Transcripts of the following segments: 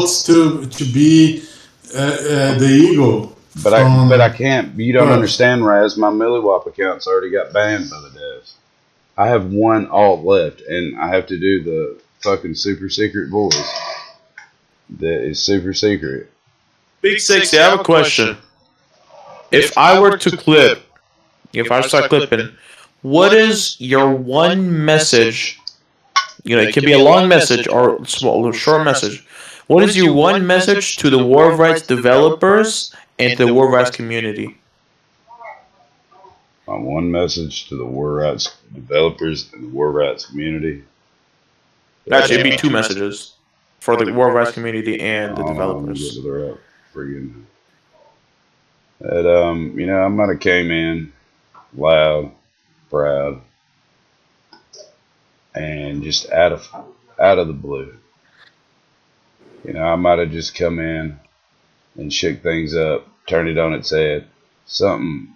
votes to be the eagle But I from can't. You don't Perth. understand, Raz. My Milliwap account's already got banned by the devs. I have one alt left, and I have to do the fucking super secret voice. That is super secret. Big Sexy, I have a question. If I were to clip, if I start clipping, what is your one message? It can be a long message or small, short message. What is your one message to the War of Rights developers and to the War of Rights community? My one message to the War Rights developers and the War Rights community. Actually, it'd be two messages for the War of Rights community and the Hold on, let me get developers. to the right friggin'. That I might have came in loud, proud, and just out of the blue. I might have just come in and shook things up, turned it on its head. Something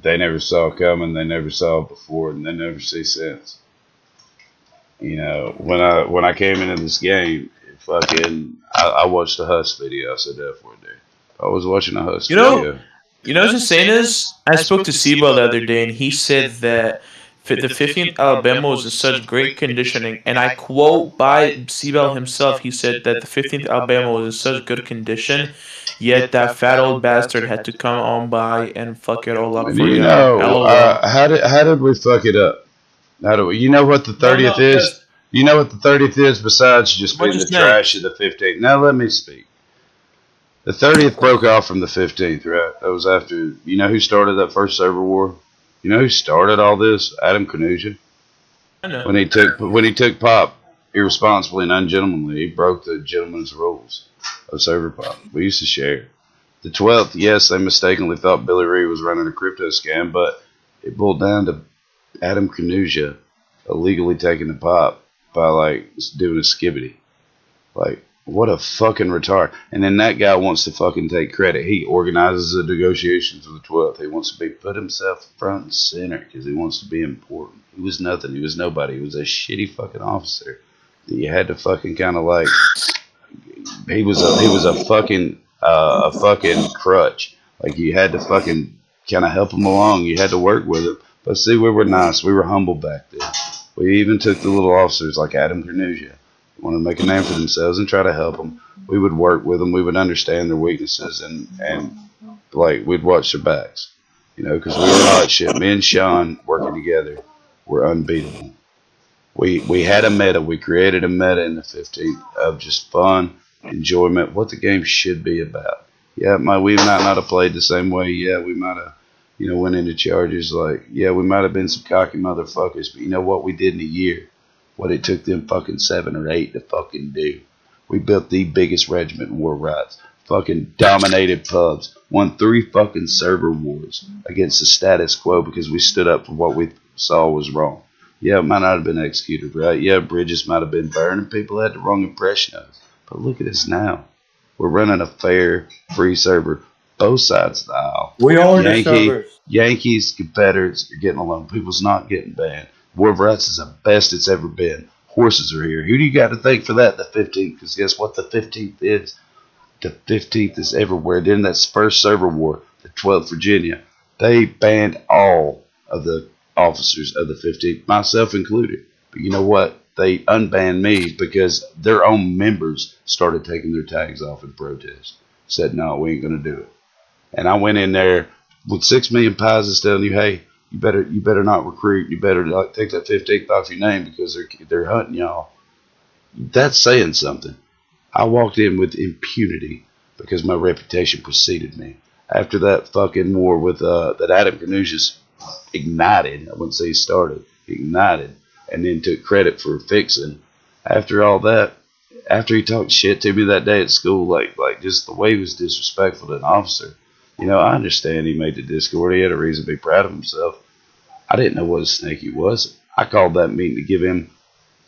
they never saw coming, they never saw before, and they never see since. When I came into this game, I watched a Huss video. I said that for a day. I was watching a Huss You know, video. what's insane is I spoke to Sebo the other day, and he said that the 15th Alabama was in such great conditioning, and I quote by Sebo himself. He said that the 15th Alabama was in such good condition, yet that fat old bastard had to come on by and fuck it all up Do for you y'all. know LOL. how did we fuck it up? How do we? You know what the No, 30th is? because You know what the 30th is besides just what's being the his name? trash of the 15th? Now let me speak. The 30th broke off from the 15th, right? That was after. You know who started that first server war? You know who started all this? Adam Kanuja. I know. When he took Pop irresponsibly and ungentlemanly, he broke the gentleman's rules of server Pop. We used to share. The 12th, yes, they mistakenly thought Billy Reed was running a crypto scam, but it boiled down to Adam Kanuja illegally taking the Pop by doing a skibbity. Like, what a fucking retard. And then that guy wants to fucking take credit. He organizes the negotiations with the 12th. He wants to put himself front and center because he wants to be important. He was nothing. He was nobody. He was a shitty fucking officer that you had to fucking kind of he was a fucking crutch. Like you had to fucking kind of help him along. You had to work with him. But see, we were nice. We were humble back then. We even took the little officers like Adam Granuja, wanted to make a name for themselves and try to help them. We would work with them. We would understand their weaknesses and we'd watch their backs. Because we were hot shit. Me and Sean working together were unbeatable. We had a meta. We created a meta in the 15th of just fun, enjoyment, what the game should be about. Yeah, we might not have played the same way. Yeah, we might have, went into charges yeah, we might have been some cocky motherfuckers. But you know what we did in a year? What it took them fucking 7 or 8 to fucking do. We built the biggest regiment in war rights. Fucking dominated pubs. Won 3 fucking server wars against the status quo because we stood up for what we saw was wrong. Yeah, it might not have been executed right. Yeah, bridges might have been burned and people had the wrong impression of us. But look at us now. We're running a fair, free server. Both sides of the aisle. We own the servers. Yankees, Confederates are getting along. People's not getting banned. War of Rights is the best it's ever been. Horses are here. Who do you got to thank for that? The 15th. Because guess what the 15th is? The 15th is everywhere. Then that's first server war, the 12th Virginia. They banned all of the officers of the 15th, myself included. But you know what? They unbanned me because their own members started taking their tags off in protest. Said, no, we ain't going to do it. And I went in there with 6 million pies telling you, hey, you better not recruit. You better take that 15th off your name because they're hunting y'all. That's saying something. I walked in with impunity because my reputation preceded me. After that fucking war with that Adam Canusius ignited, I wouldn't say he started, ignited, and then took credit for fixing. After all that, after he talked shit to me that day at school, like just the way he was disrespectful to an officer, I understand he made the Discord. He had a reason to be proud of himself. I didn't know what a snake he was. I called that meeting to give him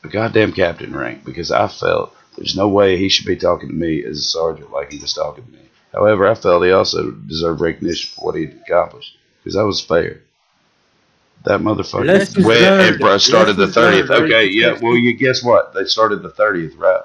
a goddamn captain rank because I felt there's no way he should be talking to me as a sergeant like he was talking to me. However, I felt he also deserved recognition for what he had accomplished because I was fair. That motherfucker went and started the 30th. Okay, yeah, well, you guess what? They started the 30th, right?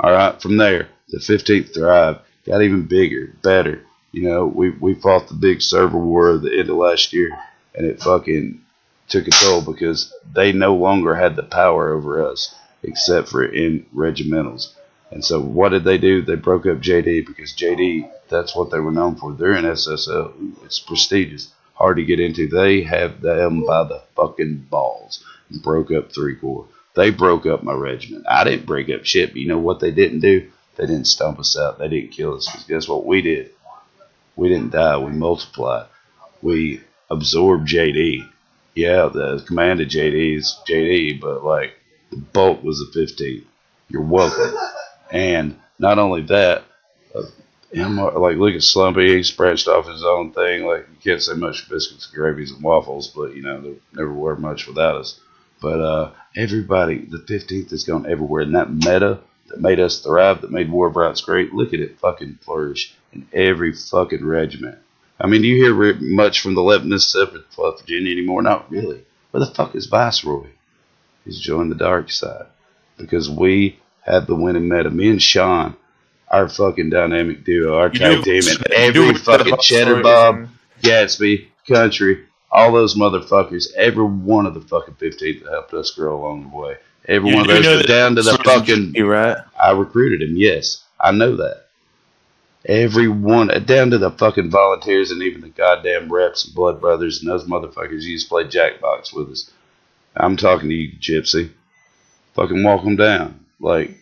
All right, from there, the 15th thrived, got even bigger, better. You know, we fought the big server war at the end of last year, and it fucking took a toll because they no longer had the power over us, except for in regimentals. And so what did they do? They broke up JD because JD, that's what they were known for. They're in SSL. It's prestigious, hard to get into. They have them by the fucking balls. Broke up 3 Corps. They broke up my regiment. I didn't break up shit, but you know what they didn't do? They didn't stomp us out. They didn't kill us. Because guess what we did? We didn't die. We multiplied. We absorbed JD. Yeah, the command of JD is JD, but like the bulk was the 15th. You're welcome. And not only that, like look at Slumpy. He's branched off his own thing. Like you can't say much for biscuits, gravies, and waffles, but you know they never were much without us. But everybody, the 15th has gone everywhere, and that meta that made us thrive, that made War Brights great. Look at it fucking flourish in every fucking regiment. I mean, do you hear much from the 11th Mississippi or 12th Virginia anymore? Not really. Where the fuck is Viceroy? He's joined the dark side because we had the winning meta. Me and Sean, our fucking dynamic duo, our tag team, and every fucking Cheddar Bob, Gatsby, Country, all those motherfuckers, every one of the fucking 15th that helped us grow along the way. Every one of those was down to the fucking. Right? I recruited him, yes. I know that. Every one, down to the fucking volunteers and even the goddamn reps and blood brothers and those motherfuckers used to play Jackbox with us. I'm talking to you, Gypsy. Fucking walk them down. Like,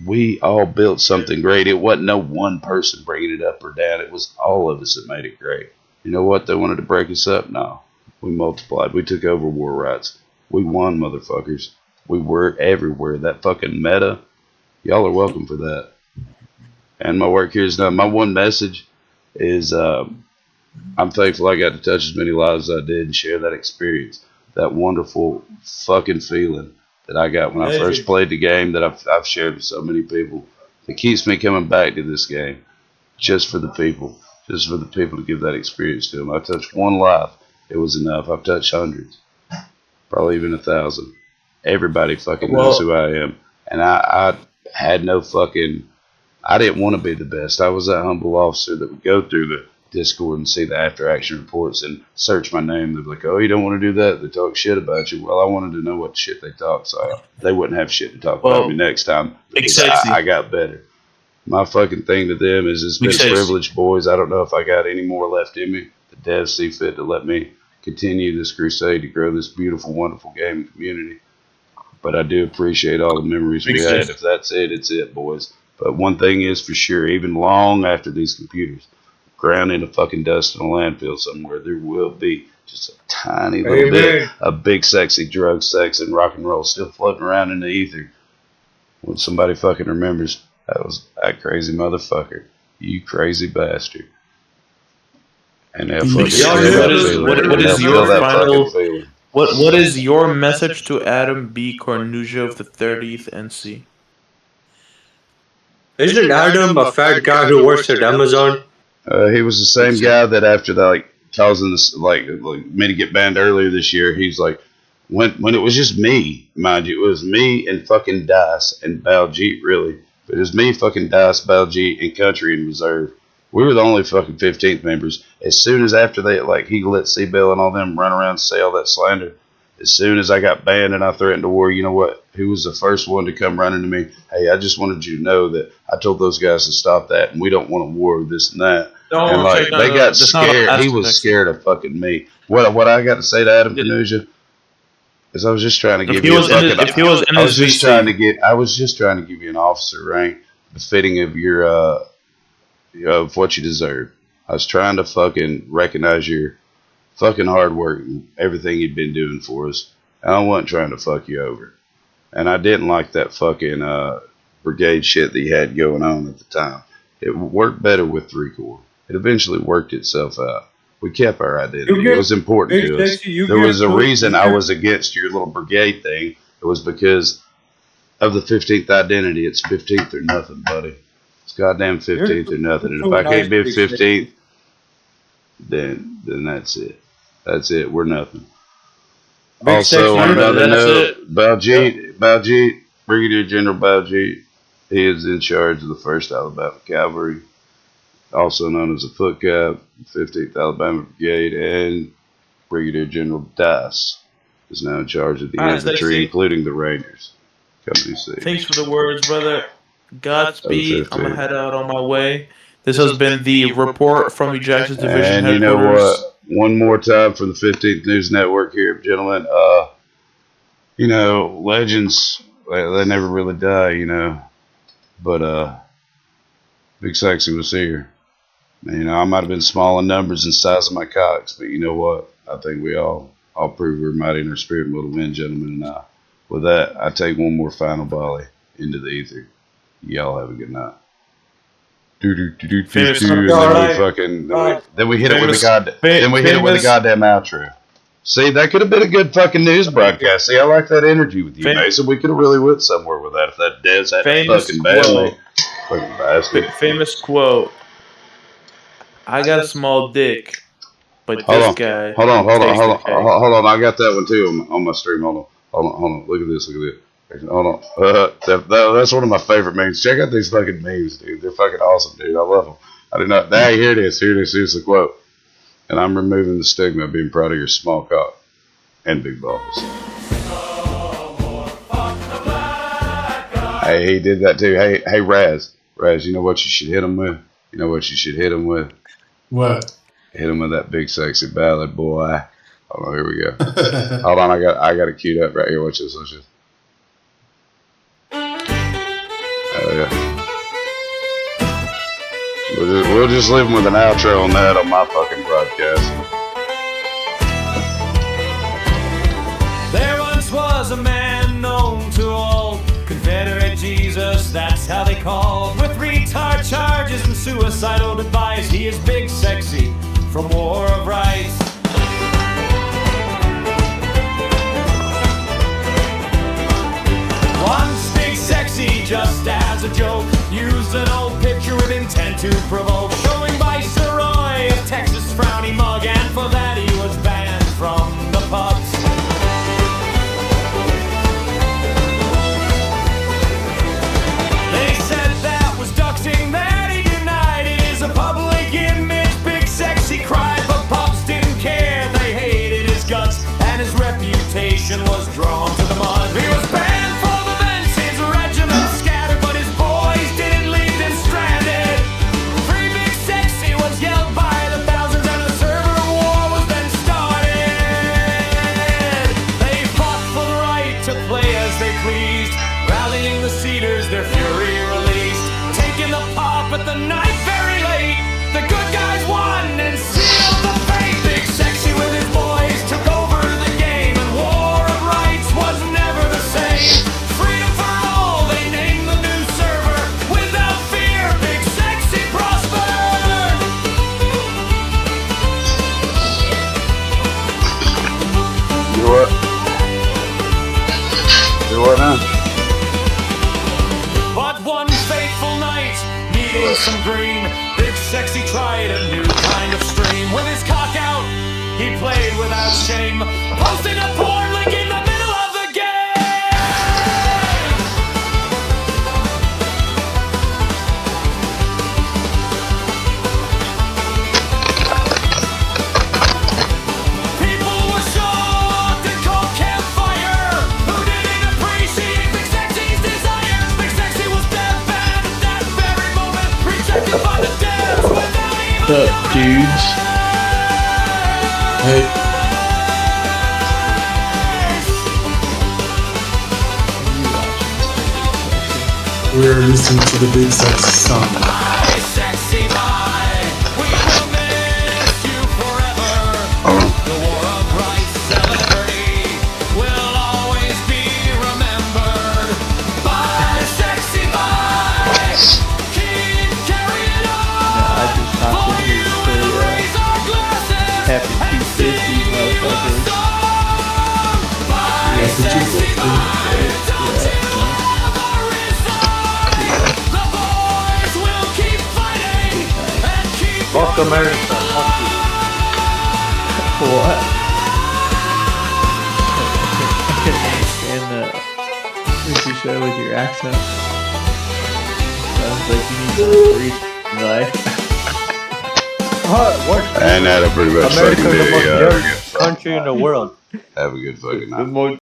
we all built something great. It wasn't no one person bringing it up or down. It was all of us that made it great. You know what? They wanted to break us up? No. We multiplied. We took over war rights. We won, motherfuckers. We were everywhere. That fucking meta, y'all are welcome for that. And my work here is done. My one message is I'm thankful I got to touch as many lives as I did and share that experience. That wonderful fucking feeling that I got when I first played the game that I've shared with so many people. That keeps me coming back to this game just for the people. Just for the people to give that experience to them. I touched one life. It was enough. I've touched hundreds. Probably even 1,000. Everybody fucking knows who I am. And I had no fucking... I didn't want to be the best. I was that humble officer that would go through the Discord and see the after action reports and search my name. They'd be like, oh, you don't want to do that? They talk shit about you. Well, I wanted to know what shit they talk, so they wouldn't have shit to talk about me next time because I got better. My fucking thing to them is it's been privileged, boys. I don't know if I got any more left in me. The devs see fit to let me continue this crusade to grow this beautiful, wonderful gaming community. But I do appreciate all the memories we had. If that's it, it's it, boys. But one thing is for sure, even long after these computers ground in the fucking dust in a landfill somewhere, there will be just a tiny little bit of big sexy drug, sex, and rock and roll still floating around in the ether. When somebody fucking remembers, that was that crazy motherfucker. You crazy bastard. And they'll fucking feel that feeling. What is your final... What is your message to Adam B. Cornuja of the 30th NC? Isn't Adam a fat guy who works at Amazon? He was the same guy that after that, like causing this, like me to get banned earlier this year. He's like, when it was just me, mind you, it was me and fucking Dice and Baljeet, really. But it was me, fucking Dice, Baljeet, and Country in reserve. We were the only fucking 15th members. As soon as after they, like, he let C-Bell and all them run around and say all that slander, as soon as I got banned and I threatened a war, you know what? Who was the first one to come running to me? Hey, I just wanted you to know that I told those guys to stop that, and we don't want a war with this and that. And like they got scared. He was scared of fucking me. What I got to say to Adam Cornuja is I was just trying to give you a fucking. I was just trying to give you an officer rank befitting of your of what you deserve. I was trying to fucking recognize your fucking hard work and everything you'd been doing for us. And I wasn't trying to fuck you over. And I didn't like that fucking brigade shit that you had going on at the time. It worked better with 3 Corps. It eventually worked itself out. We kept our identity. It was important to us. There was a reason I was against your little brigade thing. It was because of the 15th identity. It's 15th or nothing, buddy. It's goddamn 15th or nothing. And if I can't be 15th, then that's it. That's it. We're nothing. Also, on another note, Baljeet, Brigadier General Baljeet, He is in charge of the 1st Alabama Cavalry, also known as the Foot Cap, 15th Alabama Brigade, and Brigadier General Dice is now in charge of the infantry, including the Rangers. Company C. Thanks for the words, brother. Godspeed. I'm going to 015. head out on my way. This has been the report from the Jackson's Division And you know headquarters. what? One more time from the 15th News Network here, gentlemen. You know, legends, they never really die, you know. But Big Sexy was here. You know, I might have been small in numbers and size of my cocks, but you know what? I think we all prove we're mighty in our spirit and will win, gentlemen. And with that, I take one more final volley into the ether. Y'all have a good night. Then we hit it with the goddamn outro. See, that could have been a good fucking news broadcast. See, I like that energy with you, Mason. We could have really went somewhere with that if that Dez had fucking badly. Fucking bastard. Famous quote. I got a small dick, but this guy. Hold on. I got that one too on my stream. Hold on. Look at this. Hold on. That's one of my favorite memes. Check out these fucking memes, dude. They're fucking awesome, dude. I love them. I do not. Hey, here it is. Here's the quote. And I'm removing the stigma of being proud of your small cock and big balls. Hey, he did that too. Hey, Raz, you know what you should hit him with? What? Hit him with that big sexy ballad, boy. Hold on, here we go. Hold on, I got it queued up right here. Watch this. Oh yeah. We'll just leave him with an outro on that on my fucking broadcast. There once was a man known to all, Confederate Jesus, that's how they called. With retard charges and suicidal advice, he is Big Sexy from War of Rights. Once Big Sexy, just as a joke, used an old picture with intent to provoke, showing Viceroy a Texas frowny mug, and for that he was banned from the pubs. They said that was doxing, that he denied it is a public image. Big Sexy cried, but pups didn't care. They hated his guts, and his reputation was drawn to the mud. He was banned for the events, his regiment scattered, but his boys didn't leave him stranded. Free Big Sexy was yelled by the thousands, and a server war was then started. They fought for the right to play as they pleased, rallying the cedars, their fury released, taking the pop at the night very late. The good guys won and sealed the fate. Big Sexy with his boys took over the game, and War of Rights was never the same. Freedom for all, they named the new server. Without fear, Big Sexy prospered. Do what now? But one fateful night, needing some green, Big Sexy tried a new kind of stream. With his cock out, he played without shame, posting a porn link in the middle of the game. People were shocked and called campfire, who didn't appreciate Big Sexy's desires. Big Sexy was dead banned at that very moment, rejected by the devs without even What's up, dudes? Hey, we're listening to the Big Sexy song. Big Sexy bye, we will miss you forever. The War of Rights celebrity will always be remembered. Bye, Sexy bye, keep carrying on. For you we'll raise our glasses Happy 250, motherfuckers. Bye, Sexy bye, don't you ever resign. The boys will keep fighting and keep Fuck America. Fuck you. What? I couldn't understand that. What you said with your accent. like you need to breathe, right? What? And that'll pretty much America's fucking the do most it. dirty country in the world. Have a good fucking night. The more